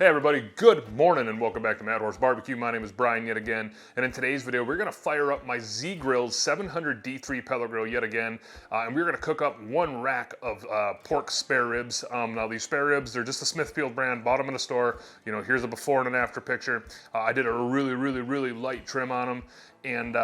Hey everybody, good morning and welcome back to Mad Horse Barbecue. My name is Brian yet again, and in today's video we're going to fire up my Z-Grill's 700 D3 pellet grill yet again, and we're going to cook up one rack of pork spare ribs. Now these spare ribs, they're just a Smithfield brand, bought them in the store. You know, here's a before and an after picture. I did a really light trim on them, and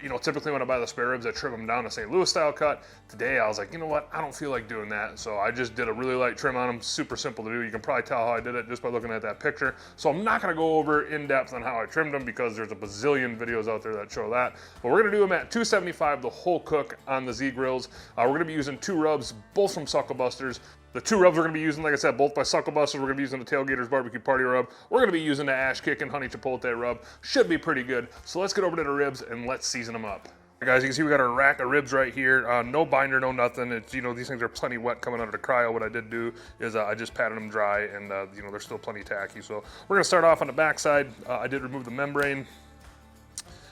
you know, typically when I buy the spare ribs, I trim them down to St. Louis style cut. Today I was like, you know what, I don't feel like doing that. So I just did a really light trim on them, super simple to do. You can probably tell how I did it just by looking at that picture. So I'm not gonna go over in depth on how I trimmed them because there's a bazillion videos out there that show that. But we're gonna do them at 275 the whole cook on the Z-Grills. We're gonna be using two rubs, both from Suckle Busters. The two rubs we're going to be using, like I said, both by Suckle Busters. We're going to be using the Tailgater's Barbecue Party Rub. We're going to be using the Ash Kickin' Honey Chipotle Rub. Should be pretty good. So let's get over to the ribs and let's season them up. All right, guys, you can see we got our rack of ribs right here. No binder, no nothing. It's, you know, these things are plenty wet coming out of the cryo. What I did do is I just patted them dry, and you know, they're still plenty tacky. So we're going to start off on the back side. I did remove the membrane.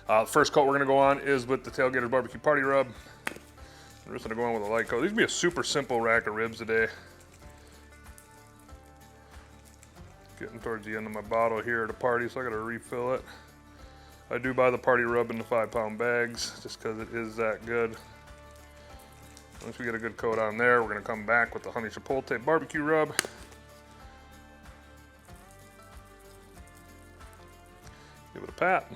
The first coat we're going to go on is with the Tailgater's Barbecue Party Rub. We're just going to go on with a light coat. These will be a super simple rack of ribs today. Getting towards the end of my bottle here at a party, so I got to refill it. I do buy the party rub in the 5-pound bags just because it is that good. Once we get a good coat on there, we're going to come back with the honey chipotle barbecue rub. Give it a pat.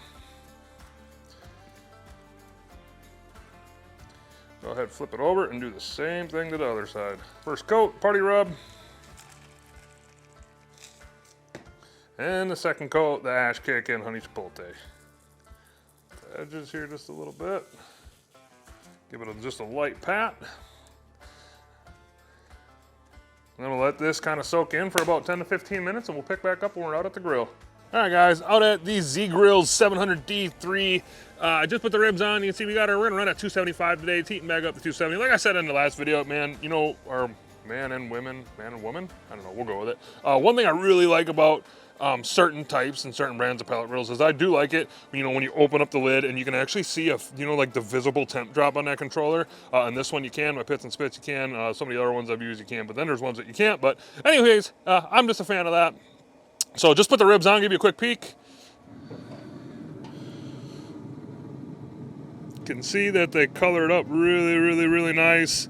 Go ahead, flip it over and do the same thing to the other side. First coat, party rub. And the second coat, the Ash Kickin' Honey Chipotle. The edges here just a little bit. Give it just a light pat. And then we'll let this kind of soak in for about 10 to 15 minutes and we'll pick back up when we're out at the grill. All right, guys, out at the Z-Grill's 700 D3. I just put the ribs on. You can see we're gonna run at 275 today. It's heating back up to 270. Like I said in the last video, man, you know, our man and woman, I don't know, we'll go with it. One thing I really like about certain types and certain brands of pellet grills is I do like it, you know, when you open up the lid and you can actually see you know, like the visible temp drop on that controller. And this one you can, my Pits and Spits you can, some of the other ones I've used you can, but then there's ones that you can't. But anyways, I'm just a fan of that. So just put the ribs on, give you a quick peek. You can see that they colored up really nice.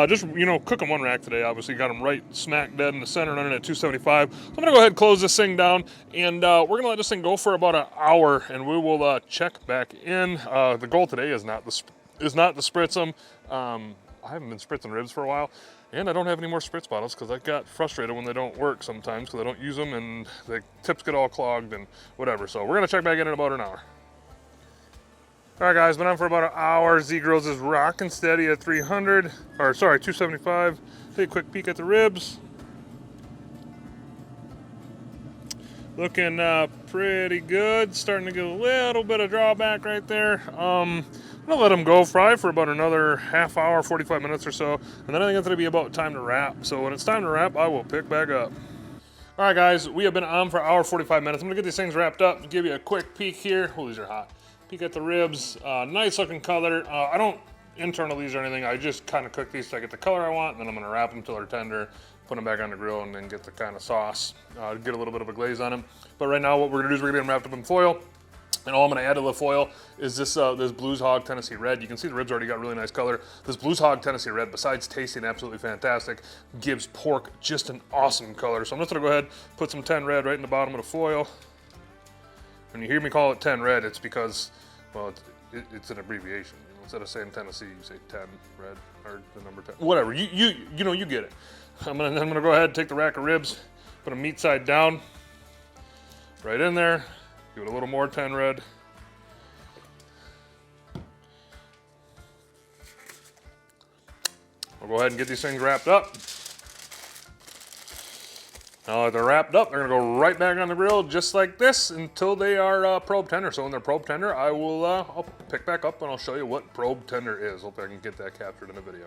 Just, you know, cook them one rack today. Obviously got them right smack dead in the center, running at 275. So I'm gonna go ahead and close this thing down, and we're gonna let this thing go for about an hour, and we will check back in. The goal today is not to spritz them. I haven't been spritzing ribs for a while, and I don't have any more spritz bottles because I got frustrated when they don't work sometimes because I don't use them and the tips get all clogged and whatever. So we're gonna check back in about an hour. All right, guys, been on for about an hour. Z-Grills is rocking steady at 275. Take a quick peek at the ribs. Looking pretty good. Starting to get a little bit of drawback right there. I'm gonna let them go fry for about another half hour, 45 minutes or so. And then I think it's gonna be about time to wrap. So when it's time to wrap, I will pick back up. All right, guys, we have been on for an hour, 45 minutes. I'm gonna get these things wrapped up, give you a quick peek here. Oh, these are hot. Peek at the ribs, nice looking color. I don't internal these or anything. I just kind of cook these to get the color I want, and then I'm gonna wrap them till they're tender, put them back on the grill, and then get the kind of sauce, get a little bit of a glaze on them. But right now what we're gonna do is we're gonna get them wrapped up in foil, and all I'm gonna add to the foil is this this Blues Hog Tennessee Red. You can see the ribs already got really nice color. This Blues Hog Tennessee Red, besides tasting absolutely fantastic, gives pork just an awesome color. So I'm just gonna go ahead, put some 10 Red right in the bottom of the foil. When you hear me call it 10 Red, it's because, well, it's an abbreviation. You know, instead of saying Tennessee, you say 10 Red, or the number 10. Whatever, you know, you get it. I'm gonna go ahead and take the rack of ribs, put them meat side down, right in there, give it a little more 10 Red. We'll go ahead and get these things wrapped up. Now that they're wrapped up, they're gonna go right back on the grill just like this until they are probe tender. So when they're probe tender, I'll pick back up and I'll show you what probe tender is. Hope I can get that captured in the video.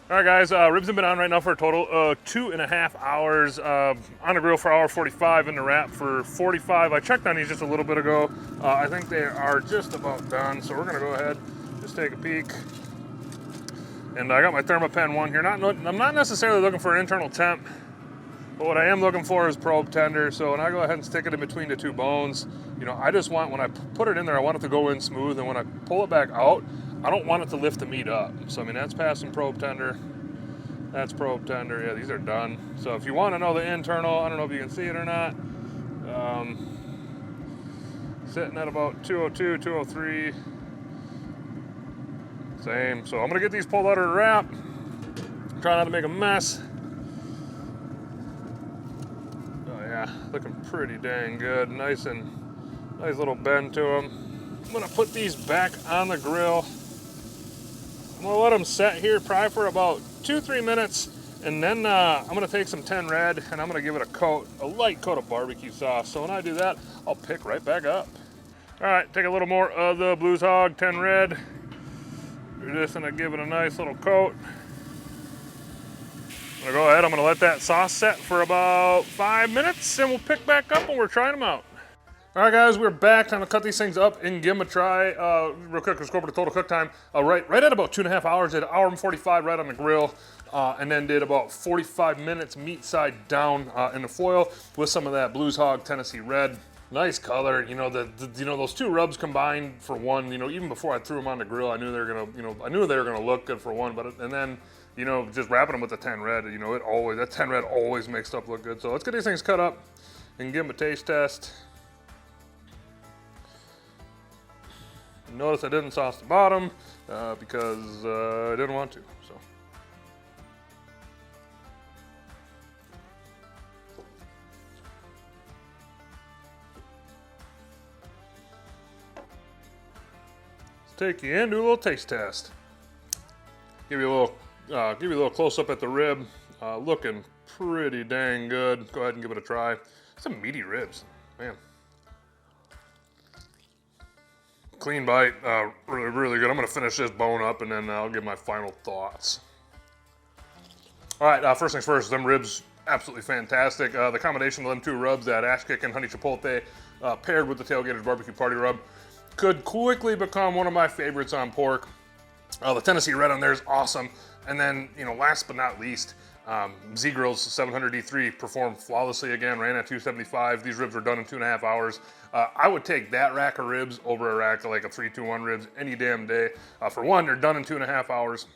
All right, guys, ribs have been on right now for a total of 2.5 hours. On the grill for hour 45, in the wrap for 45. I checked on these just a little bit ago. I think they are just about done. So we're gonna go ahead, just take a peek. And I got my ThermaPen 1 here. I'm not necessarily looking for an internal temp. But what I am looking for is probe tender. So when I go ahead and stick it in between the two bones, you know, I just want, when I put it in there, I want it to go in smooth. And when I pull it back out, I don't want it to lift the meat up. So I mean, that's passing probe tender. That's probe tender. Yeah, these are done. So if you want to know the internal, I don't know if you can see it or not. Sitting at about 202, 203. Same. So I'm gonna get these pulled out of the wrap. Try not to make a mess. Oh yeah, looking pretty dang good. Nice little bend to them. I'm gonna put these back on the grill. I'm gonna let them set here probably for about 2-3 minutes, and then I'm gonna take some 10 red and I'm gonna give it a light coat of barbecue sauce. So when I do that, I'll pick right back up. All right, take a little more of the Blues Hog 10 red. We're just gonna give it a nice little coat. I'm gonna go ahead, I'm gonna let that sauce set for about 5 minutes and we'll pick back up when we're trying them out. All right, guys, we're back. Time to cut these things up and give them a try. Real quick, let's go over the total cook time. Right at about 2.5 hours. Did 1 hour and 45 right on the grill, and then did about 45 minutes meat side down in the foil with some of that Blues Hog Tennessee Red. Nice color. You know, those two rubs combined for one. You know, even before I threw them on the grill, I knew they were gonna, I knew they were gonna look good for one. And then, you know, just wrapping them with the 10 red. You know, that 10 red always makes stuff look good. So let's get these things cut up and give them a taste test. Notice I didn't sauce the bottom because I didn't want to. So. Let's take you in, do a little taste test. Give you a little close up at the rib. Looking pretty dang good. Go ahead and give it a try. Some meaty ribs, man. Clean bite, really, really good. I'm gonna finish this bone up and then I'll give my final thoughts. All right, first things first, them ribs, absolutely fantastic. The combination of them two rubs, that ash kick and honey chipotle, paired with the Tailgater's barbecue party rub, could quickly become one of my favorites on pork. The Tennessee Red on there is awesome. And then, you know, last but not least, Z-Grill's 700 D3 performed flawlessly again, ran at 275. These ribs were done in 2.5 hours. I would take that rack of ribs over a rack of like a 3-2-1 ribs any damn day. For one, they're done in 2.5 hours.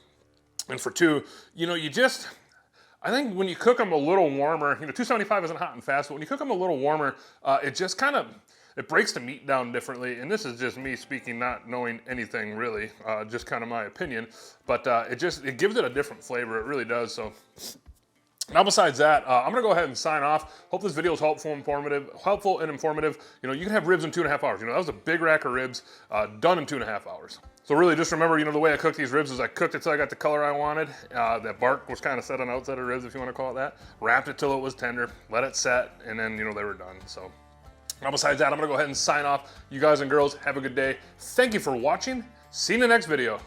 And for two, you know, I think when you cook them a little warmer, you know, 275 isn't hot and fast, but when you cook them a little warmer, it just kind of, it breaks the meat down differently. And this is just me speaking, not knowing anything really, just kind of my opinion. But it gives it a different flavor, it really does. So now besides that, I'm gonna go ahead and sign off. Hope this video is helpful and informative. You know, you can have ribs in 2.5 hours. You know, that was a big rack of ribs done in 2.5 hours. So really just remember, you know, the way I cook these ribs is I cooked it till I got the color I wanted. That bark was kind of set on the outside of ribs, if you want to call it that. Wrapped it till it was tender, let it set, and then, you know, they were done. So now besides that, I'm gonna go ahead and sign off. You guys and girls, have a good day. Thank you for watching. See you in the next video.